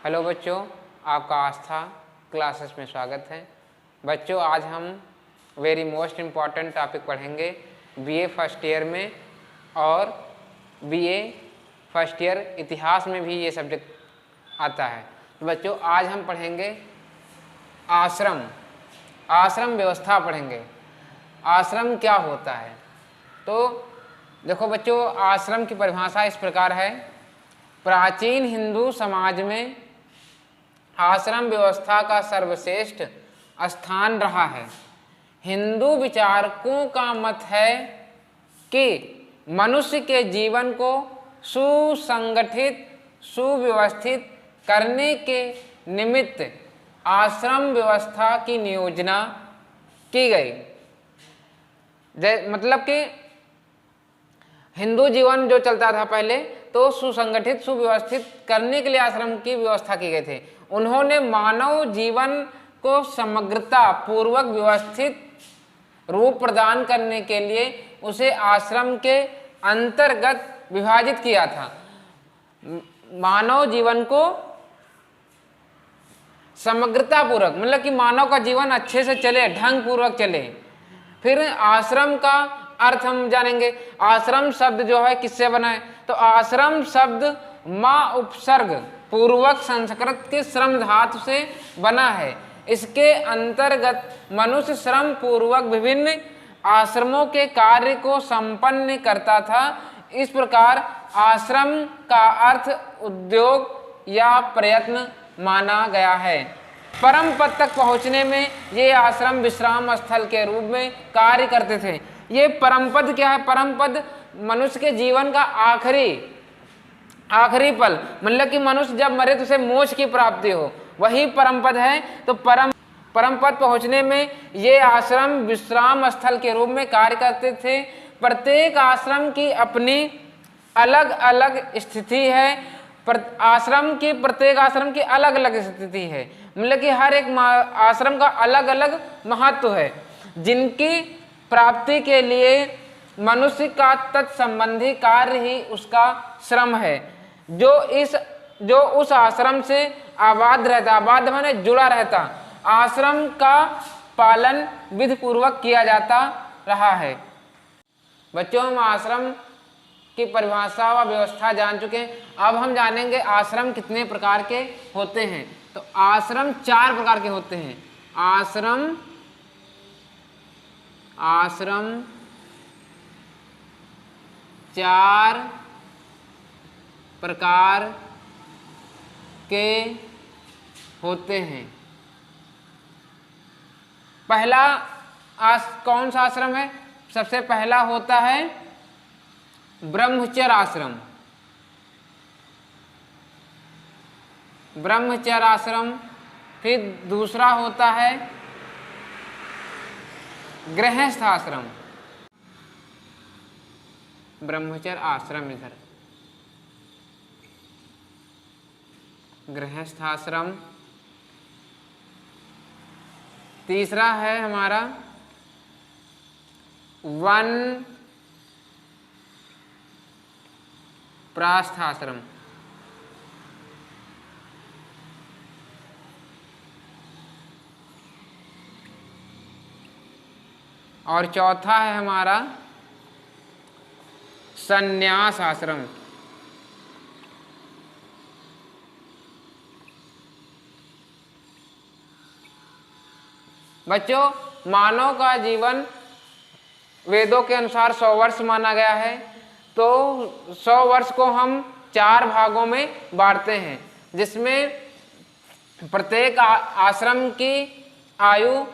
Hello बच्चों, आपका आस्था classes में स्वागत है। बच्चों, आज हम वेरी मोस्ट इम्पॉर्टेंट टॉपिक पढ़ेंगे बीए फर्स्ट ईयर में, और बीए फर्स्ट ईयर इतिहास में भी ये सब्जेक्ट आता है। तो बच्चों, आज हम पढ़ेंगे आश्रम व्यवस्था पढ़ेंगे। आश्रम क्या होता है? तो देखो बच्चों, आश्रम की परिभाषा इस प्रकार है। प्राचीन हिंदू समाज में आश्रम व्यवस्था का सर्वश्रेष्ठ स्थान रहा है। हिंदू विचारकों का मत है कि मनुष्य के जीवन को सुसंगठित सुव्यवस्थित करने के निमित्त आश्रम व्यवस्था की नियोजना की गई। मतलब कि हिंदू जीवन जो चलता था पहले, तो सुसंगठित सुव्यवस्थित करने के लिए आश्रम की व्यवस्था की गई थी। उन्होंने मानव जीवन को समग्रता पूर्वक व्यवस्थित रूप प्रदान करने के लिए उसे आश्रम के अंतर्गत विभाजित किया था। मानव जीवन को समग्रता पूर्वक, मतलब कि मानव का जीवन अच्छे से चले, ढंग पूर्वक चले। फिर आश्रम का अर्थ हम जानेंगे। आश्रम शब्द जो है किससे बना है? तो आश्रम शब्द माँ उपसर्ग पूर्वक संस्कृत के श्रम धातु से बना है। इसके अंतर्गत मनुष्य श्रम पूर्वक विभिन्न आश्रमों के कार्य को संपन्न करता था। इस प्रकार आश्रम का अर्थ उद्योग या प्रयत्न माना गया है। परम पद तक पहुंचने में ये आश्रम विश्राम स्थल के रूप में कार्य करते थे। ये परम पद क्या है? परम पद मनुष्य के जीवन का आखिरी पल, मतलब कि मनुष्य जब मरे तो उसे मोक्ष की प्राप्ति हो, वही परम पद है। तो परम पद पहुंचने में ये आश्रम विश्राम स्थल के रूप में कार्य करते थे। प्रत्येक आश्रम की अपनी अलग अलग स्थिति है। प्रत्येक आश्रम की अलग अलग स्थिति है, मतलब कि हर एक आश्रम का अलग अलग महत्व है, जिनकी प्राप्ति के लिए मनुष्य का तत्संबंधी कार्य ही उसका श्रम है, जो उस आश्रम से आबाद रहता, आबाद माने जुड़ा रहता, आश्रम का पालन विधि पूर्वक किया जाता रहा है। बच्चों, हम आश्रम की परिभाषा व व्यवस्था जान चुके हैं। अब हम जानेंगे आश्रम कितने प्रकार के होते हैं। तो आश्रम 4 प्रकार के होते हैं। आश्रम 4 प्रकार के होते हैं। पहला कौन सा आश्रम है? सबसे पहला होता है ब्रह्मचर्य आश्रम। फिर दूसरा होता है गृहस्थ आश्रम। ब्रह्मचर्य आश्रम इधर, गृहस्थ आश्रम। तीसरा है हमारा वानप्रस्थ आश्रम। और चौथा है हमारा संन्यास आश्रम। बच्चों, मानव का जीवन वेदों के अनुसार 100 वर्ष माना गया है। तो 100 वर्ष को हम 4 भागों में बांटते हैं, जिसमें प्रत्येक आश्रम की आयु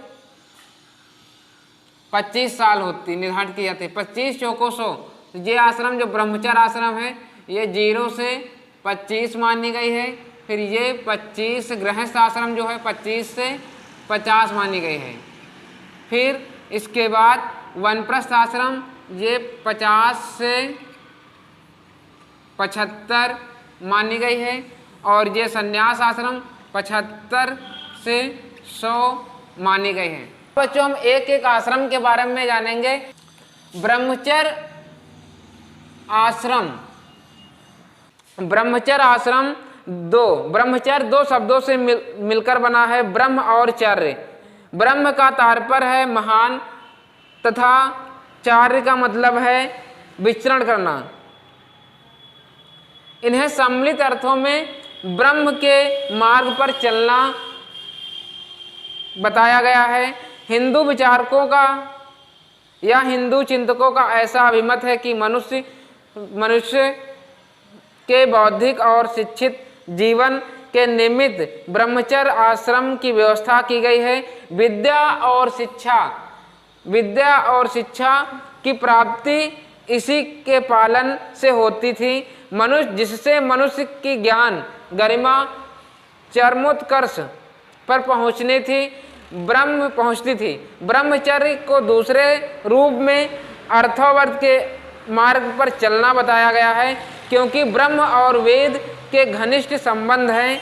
25 साल होती, निर्धारित की जाती है। 25 चौको 100। ये आश्रम जो ब्रह्मचर्य आश्रम है, ये 0 से 25 मानी गई है। फिर ये 25 गृहस्थ आश्रम जो है 25 से 50 मानी गई है। फिर इसके बाद वानप्रस्थ आश्रम, ये 50 से 75 मानी गई है। और ये संन्यास आश्रम 75 से 100 मानी गई है। बच्चों, हम एक एक आश्रम के बारे में जानेंगे। ब्रह्मचर्य आश्रम ब्रह्मचर्य दो शब्दों से मिलकर बना है, ब्रह्म और चर्य। ब्रह्म का तात्पर्य है महान तथा चार्य का मतलब है विचरण करना। इन्हें सम्मिलित अर्थों में ब्रह्म के मार्ग पर चलना बताया गया है। हिंदू विचारकों का या हिंदू चिंतकों का ऐसा अभिमत है कि मनुष्य के बौद्धिक और शिक्षित जीवन के निमित्त ब्रह्मचर्य आश्रम की व्यवस्था की गई है। विद्या और शिक्षा की प्राप्ति इसी के पालन से होती थी। जिससे मनुष्य की ज्ञान गरिमा चरमोत्कर्ष पर पहुंचती थी। ब्रह्मचर्य को दूसरे रूप में अर्थवर्थ के मार्ग पर चलना बताया गया है, क्योंकि ब्रह्म और वेद के घनिष्ठ संबंध हैं।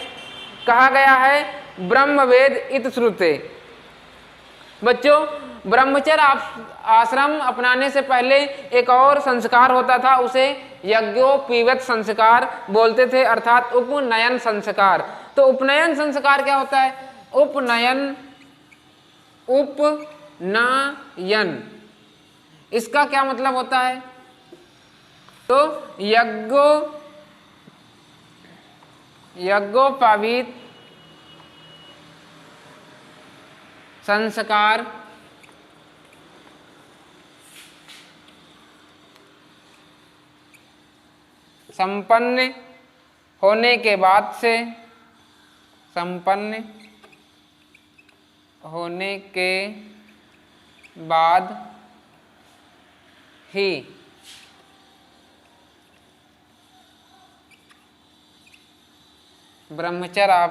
कहा गया है ब्रह्म वेद इत श्रुते। बच्चों, ब्रह्मचर्य आश्रम अपनाने से पहले एक और संस्कार होता था, उसे यज्ञोपवीत संस्कार बोलते थे, अर्थात उपनयन संस्कार। तो उपनयन संस्कार क्या होता है? उपनयन इसका क्या मतलब होता है? तो यज्ञोपवीत संस्कार संपन्न होने के बाद ही ब्रह्मचर्य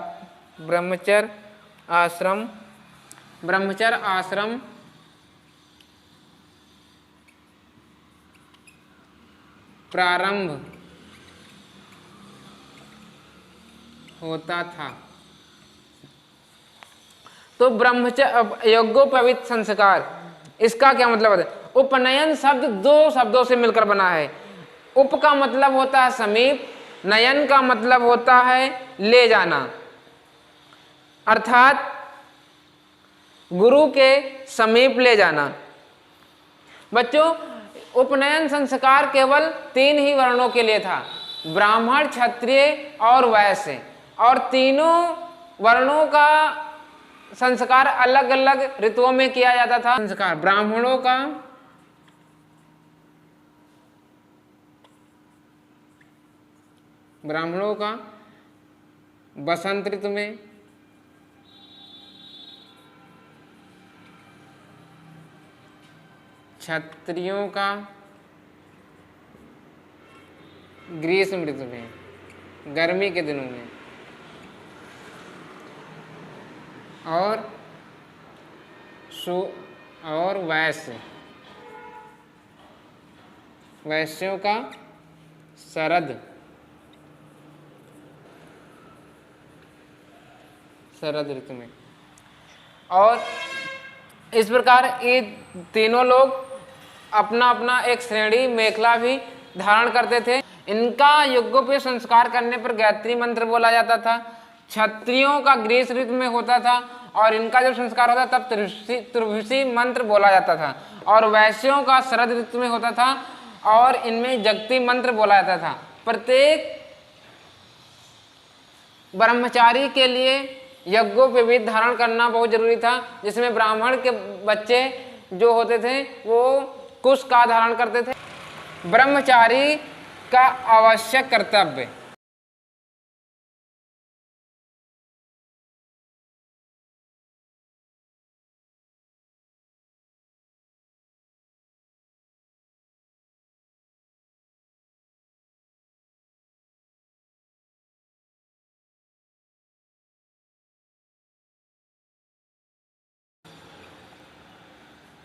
आश्रम प्रारंभ होता था। तो ब्रह्मचर्य यज्ञोपवीत संस्कार, इसका क्या मतलब है? उपनयन शब्द दो शब्दों से मिलकर बना है। उप का मतलब होता है समीप, नयन का मतलब होता है ले जाना, अर्थात गुरु के समीप ले जाना। बच्चों, उपनयन संस्कार केवल 3 ही वर्णों के लिए था, ब्राह्मण, क्षत्रिय और वैश्य, और तीनों वर्णों का संस्कार अलग अलग ऋतुओं में किया जाता था। संस्कार ब्राह्मणों का बसंत ऋतु में, क्षत्रियों का ग्रीष्म ऋतु में, गर्मी के दिनों में, और वैश्यों का शरद ऋतु में। और इस प्रकार ये तीनों लोग अपना अपना एक श्रेणी मेखला भी धारण करते थे। इनका यज्ञोपवीत संस्कार करने पर गायत्री मंत्र बोला जाता था। क्षत्रियों का ग्रीष्म ऋतु में होता था और इनका जब संस्कार होता तब त्रिभुशी मंत्र बोला जाता था, और वैश्यों का शरद ऋतु में होता था और इनमें जगती मंत्र बोला जाता था। प्रत्येक ब्रह्मचारी के लिए यज्ञोपवीत धारण करना बहुत जरूरी था, जिसमें ब्राह्मण के बच्चे जो होते थे वो कुश का धारण करते थे। ब्रह्मचारी का आवश्यक कर्तव्य।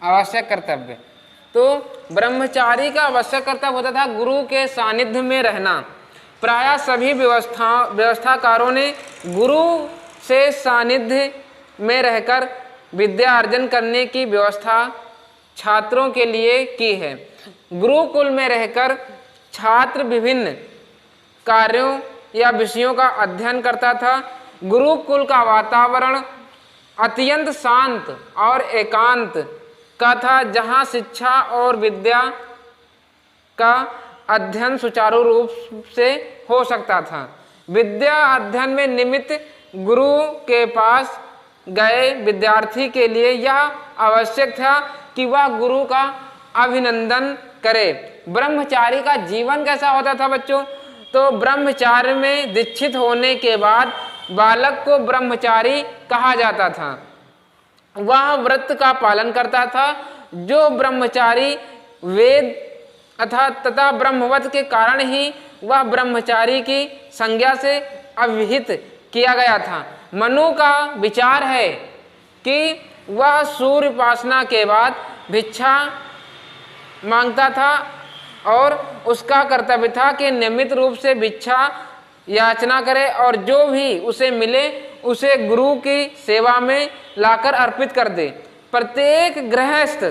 आवश्यक कर्तव्य, तो ब्रह्मचारी का आवश्यक कर्तव्य होता था गुरु के सानिध्य में रहना। प्रायः सभी व्यवस्थाकारों ने गुरु से सानिध्य में रहकर विद्या अर्जन करने की व्यवस्था छात्रों के लिए की है। गुरुकुल में रहकर छात्र विभिन्न कार्यों या विषयों का अध्ययन करता था। गुरुकुल का वातावरण अत्यंत शांत और एकांत का था, जहाँ शिक्षा और विद्या का अध्ययन सुचारू रूप से हो सकता था। विद्या अध्ययन में निमित्त गुरु के पास गए विद्यार्थी के लिए यह आवश्यक था कि वह गुरु का अभिनंदन करे। ब्रह्मचारी का जीवन कैसा होता था बच्चों? तो ब्रह्मचार्य में दीक्षित होने के बाद बालक को ब्रह्मचारी कहा जाता था। वह व्रत का पालन करता था। जो ब्रह्मचारी वेद तथा ब्रह्मवत के कारण ही वह ब्रह्मचारी की संज्ञा से अभिहित किया गया था। मनु का विचार है कि वह सूर्य उपासना के बाद भिक्षा मांगता था और उसका कर्तव्य था कि नियमित रूप से भिक्षा याचना करे और जो भी उसे मिले उसे गुरु की सेवा में लाकर अर्पित कर दे। प्रत्येक गृहस्थ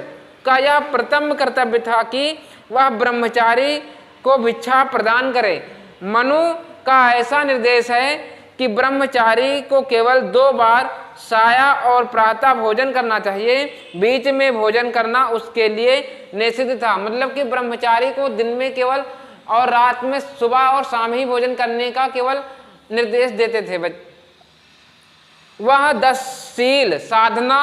का यह प्रथम कर्तव्य था कि वह ब्रह्मचारी को भिक्षा प्रदान करे। मनु का ऐसा निर्देश है कि ब्रह्मचारी को केवल 2 बार साया और प्रातः भोजन करना चाहिए, बीच में भोजन करना उसके लिए निषिद्ध था। मतलब कि ब्रह्मचारी को दिन में केवल और रात में सुबह और शाम ही भोजन करने का केवल निर्देश देते थे। वह 10 शील साधना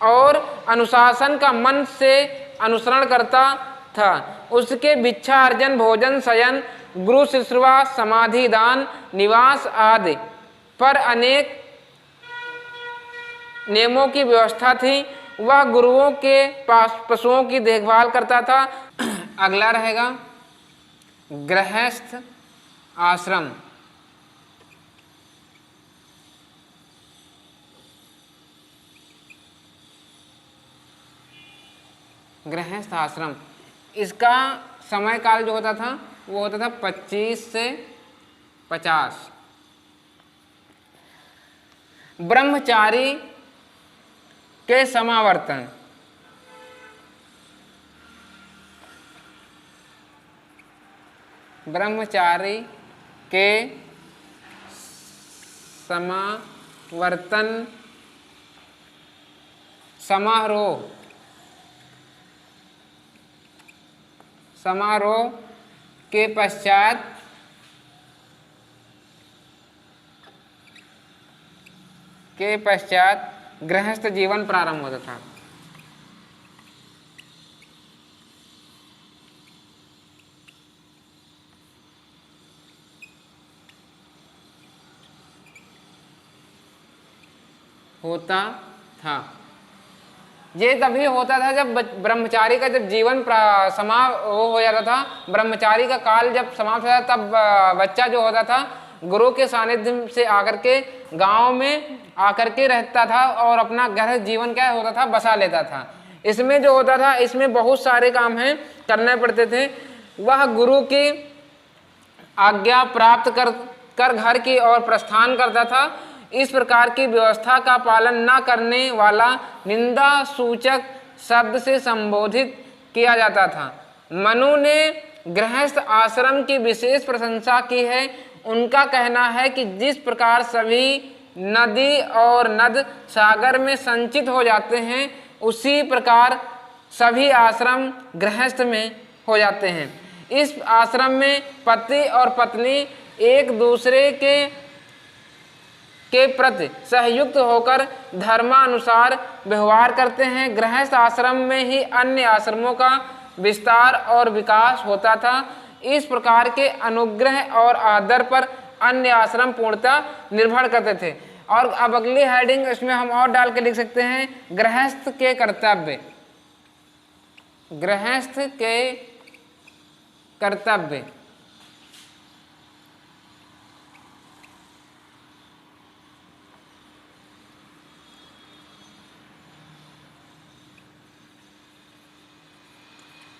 और अनुशासन का मन से अनुसरण करता था। उसके भिक्षा अर्जन, भोजन, शयन, गुरु शुश्रूषा, समाधि दान, निवास आदि पर अनेक नियमों की व्यवस्था थी। वह गुरुओं के पास पशुओं की देखभाल करता था। अगला रहेगा गृहस्थ आश्रम। गृहस्थ आश्रम, इसका समय काल जो होता था वो होता था 25 से 50। ब्रह्मचारी के समावर्तन, ब्रह्मचारी के समावर्तन समारोह के पश्चात गृहस्थ जीवन प्रारंभ होता था। ये तभी होता था जब ब्रह्मचारी का जब जीवन समाप्त हो जाता था। ब्रह्मचारी का काल जब समाप्त हो जाता तब बच्चा जो होता था गुरु के सानिध्य से आकर के गांव में आकर के रहता था और अपना गृहस्थ जीवन क्या होता था बसा लेता था। इसमें जो होता था इसमें बहुत सारे काम हैं करने पड़ते थे। वह गुरु की आज्ञा प्राप्त कर घर की ओर प्रस्थान करता था। इस प्रकार की व्यवस्था का पालन न करने वाला निंदा सूचक शब्द से संबोधित किया जाता था। मनु ने गृहस्थ आश्रम की विशेष प्रशंसा की है। उनका कहना है कि जिस प्रकार सभी नदी और नद सागर में संचित हो जाते हैं उसी प्रकार सभी आश्रम गृहस्थ में हो जाते हैं। इस आश्रम में पति और पत्नी एक दूसरे के प्रति सहयुक्त होकर धर्मानुसार व्यवहार करते हैं। गृहस्थ आश्रम में ही अन्य आश्रमों का विस्तार और विकास होता था। इस प्रकार के अनुग्रह और आदर पर अन्य आश्रम पूर्णतः निर्भर करते थे। और अब अगली हेडिंग इसमें हम और डाल के लिख सकते हैं गृहस्थ के कर्तव्य। गृहस्थ के कर्तव्य,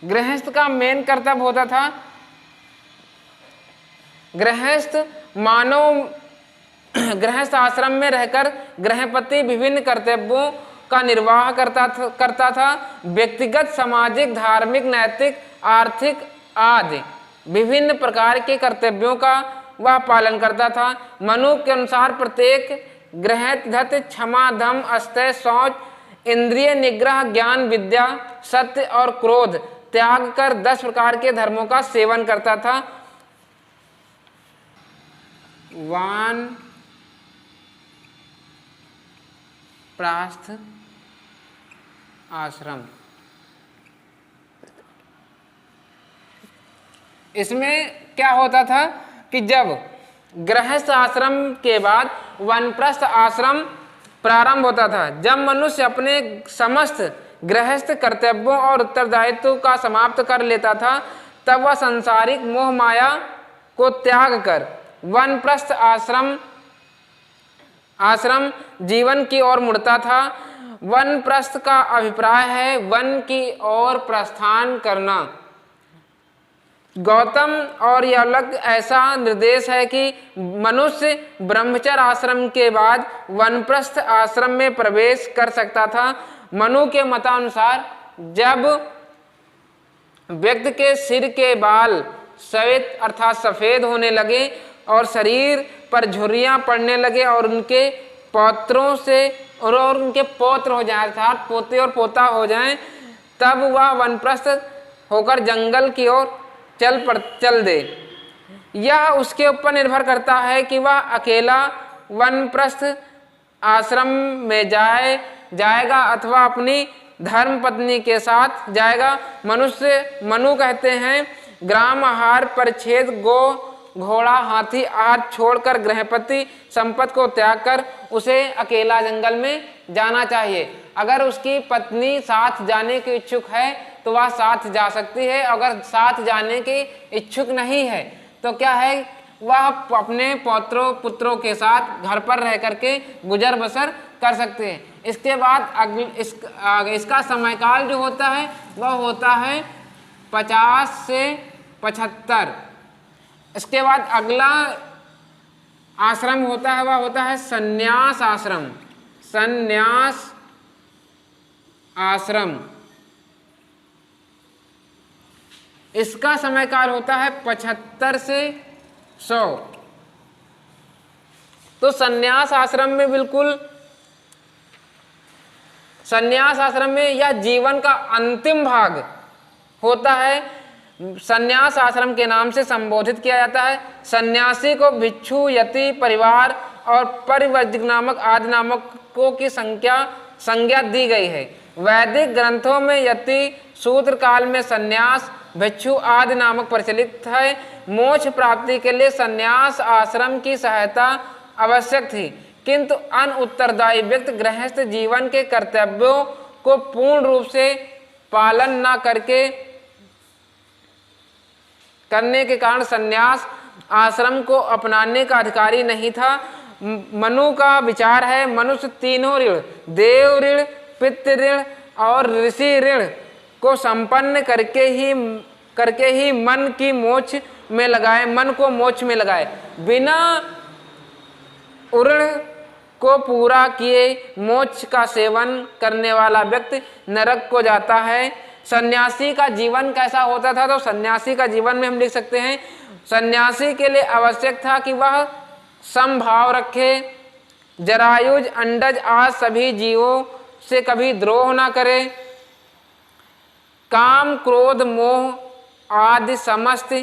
गृहस्थ का मेन कर्तव्य होता था गृहस्थ आश्रम में रहकर गृहपति विभिन्न कर्तव्यों का निर्वाह करता था। व्यक्तिगत, सामाजिक, धार्मिक, नैतिक, आर्थिक आदि विभिन्न प्रकार के कर्तव्यों का वह पालन करता था। मनु के अनुसार प्रत्येक गृहस्थ धत क्षमा धम अस्तय शौच इंद्रिय निग्रह ज्ञान विद्या सत्य और क्रोध त्याग कर 10 प्रकार के धर्मों का सेवन करता था। वानप्रस्थ आश्रम, इसमें क्या होता था कि जब गृहस्थ आश्रम के बाद वानप्रस्थ आश्रम प्रारंभ होता था। जब मनुष्य अपने समस्त गृहस्थ कर्तव्यों और उत्तरदायित्व का समाप्त कर लेता था, तब वह सांसारिक मोह माया को त्याग कर वानप्रस्थ आश्रम जीवन की ओर मुड़ता था। वानप्रस्थ का अभिप्राय है वन की ओर प्रस्थान करना। गौतम और याज्ञवल्क ऐसा निर्देश है कि मनुष्य ब्रह्मचर्य आश्रम के बाद वानप्रस्थ आश्रम में प्रवेश कर सकता था। मनु के मतानुसार जब व्यक्ति के सिर के बाल श्वेत अर्थात सफेद होने लगे और शरीर पर झुर्रियां पड़ने लगे और उनके पौत्रों से और उनके पौत्र हो जाए अर्थात पोते और पोता हो जाएं, तब वह वानप्रस्थ होकर जंगल की ओर चल दे। यह उसके ऊपर निर्भर करता है कि वह अकेला वानप्रस्थ आश्रम में जाएगा अथवा अपनी धर्म पत्नी के साथ जाएगा। मनु कहते हैं ग्राम आहार परिच्छेद गो घोड़ा हाथी आहार छोड़कर गृहपति संपत्ति को त्याग कर उसे अकेला जंगल में जाना चाहिए। अगर उसकी पत्नी साथ जाने की इच्छुक है तो वह साथ जा सकती है, अगर साथ जाने की इच्छुक नहीं है तो क्या है, वह अपने पौत्रों पुत्रों के साथ घर पर रह करके गुजर बसर कर सकते हैं। इसके बाद इसका समयकाल जो होता है वह होता है 50 से 75। इसके बाद अगला आश्रम होता है वह होता है संन्यास आश्रम। संन्यास आश्रम इसका समयकाल होता है 75 से 100। तो संन्यास आश्रम में यह जीवन का अंतिम भाग होता है। संन्यास आश्रम के नाम से संबोधित किया जाता है। सन्यासी को भिक्षु यति परिवार और परिव्रजक नामक आदि नामकों की संज्ञा दी गई है। वैदिक ग्रंथों में यति शूद्र काल में सन्यास भिक्षु आदि नामक प्रचलित है। मोक्ष प्राप्ति के लिए सन्यास आश्रम की सहायता आवश्यक थी, किंतु अन्य उत्तरदायी व्यक्ति गृहस्थ जीवन के कर्तव्यों को पूर्ण रूप से पालन न करने के कारण सन्यास आश्रम को अपनाने का अधिकारी नहीं था। मनु का विचार है मनुष्य तीनों ऋण देव ऋण पितृ ऋण और ऋषि ऋण को संपन्न करके ही मन को मोक्ष में लगाए। बिना ऋण को पूरा किए मोक्ष का सेवन करने वाला व्यक्ति नरक को जाता है। सन्यासी का जीवन कैसा होता था, तो सन्यासी का जीवन में हम लिख सकते हैं सन्यासी के लिए आवश्यक था कि वह समभाव रखे, जरायुज अंडज आज सभी जीवों से कभी द्रोह ना करे, काम क्रोध मोह आदि समस्त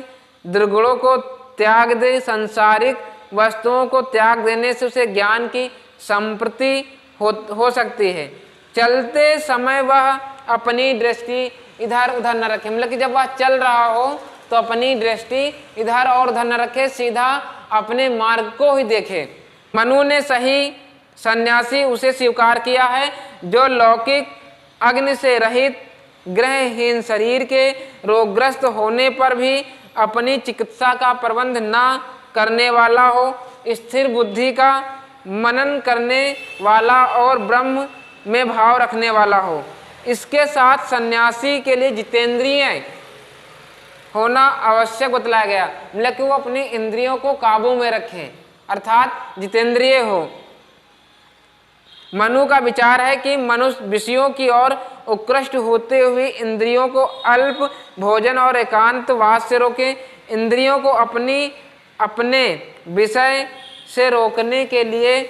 दुर्गुणों को त्याग दे। सांसारिक वस्तुओं को त्याग देने से उसे ज्ञान की संप्रति हो सकती है। चलते समय वह अपनी दृष्टि इधर उधर न रखे, मतलब कि जब वह चल रहा हो तो अपनी दृष्टि इधर और उधर न रखे, सीधा अपने मार्ग को ही देखे। मनु ने सही सन्यासी उसे स्वीकार किया है जो लौकिक अग्नि से रहित ग्रहहीन शरीर के रोगग्रस्त होने पर भी अपनी चिकित्सा का प्रबंध न करने वाला हो, स्थिर बुद्धि का मनन करने वाला और ब्रह्म में भाव रखने वाला हो। इसके साथ सन्यासी के लिए जितेंद्रिय होना आवश्यक बतलाया गया, मतलब कि वो अपनी इंद्रियों को काबू में रखें अर्थात जितेंद्रिय हो। मनु का विचार है कि मनुष्य विषयों की ओर उत्कृष्ट होते हुए इंद्रियों को अल्प भोजन और एकांत वास से रोके, इंद्रियों को अपनी अपने विषय से रोकने के लिए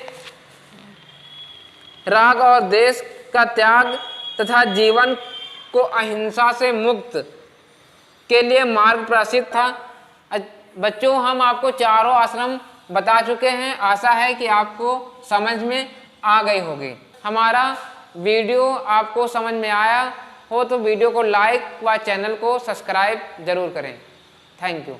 राग और द्वेष का त्याग तथा जीवन को अहिंसा से मुक्त के लिए मार्ग प्रसिद्ध था। बच्चों, हम आपको चारों आश्रम बता चुके हैं। आशा है कि आपको समझ में आ गई होगी। हमारा वीडियो आपको समझ में आया हो तो वीडियो को लाइक व चैनल को सब्सक्राइब जरूर करें। Thank you.